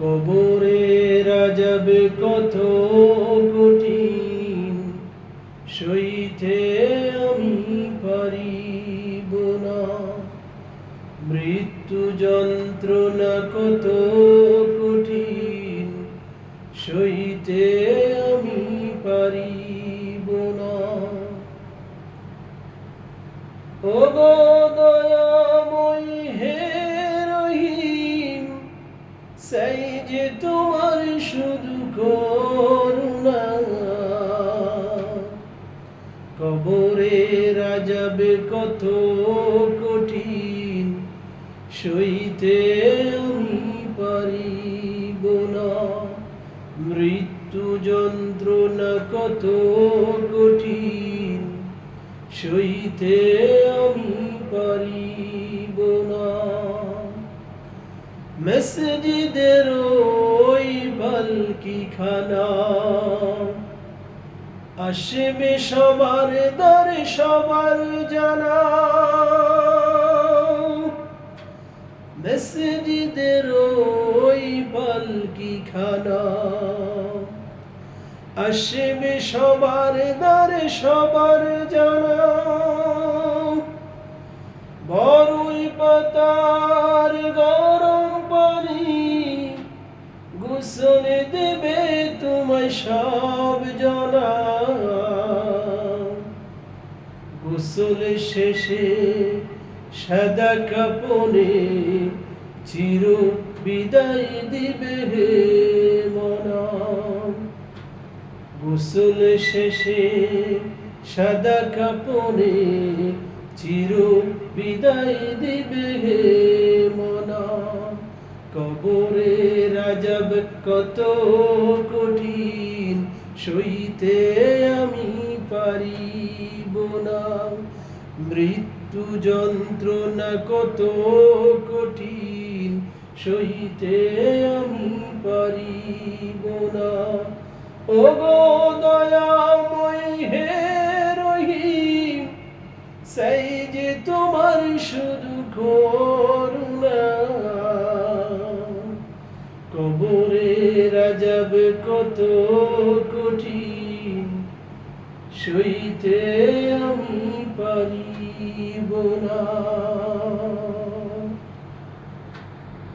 কবরের আযাব কত কঠিন, সইতে আমি পারিব না। মৃত্যু যন্ত্রণা কত কঠিন, সইতে আমি পারিব না। ওগো দয়াময় হে রহিম, চাই যে তোমার শুধু করুণা। কবরের আযাব কত কঠিন, সইতে আমি পারিব না। মৃত্যু যন্ত্রণা কত কঠিন, সইতে আমি পারিব না। মসজিদের ওই পালকিখানা আসবে সবার দ্বারে সবার জানা। মসজিদের ওই পালকিখানা আসবে সবার দ্বারে সবার জানা। বড়ই পাতার গরম পানি গোসল দেবে তোমায় সব জনা। গোসল শেষে সাদা কাপড়ে চির বিদায় দিবে হে মনা। গোসল শেষে সাদা কাপড়ে চির বিদায় দিবে হে মনা। কবরের আযাব কত কঠিন, সইতে আমি পারিব না। মৃত্যু যন্ত্রণা কত কঠিন, সইতে আমি পারিব না। ওগো দয়াময় হে রহিম, চাই যে তোমার শুধু করুণা। কবরের আযাব কত কঠিন, সইতে আমি পারিব না।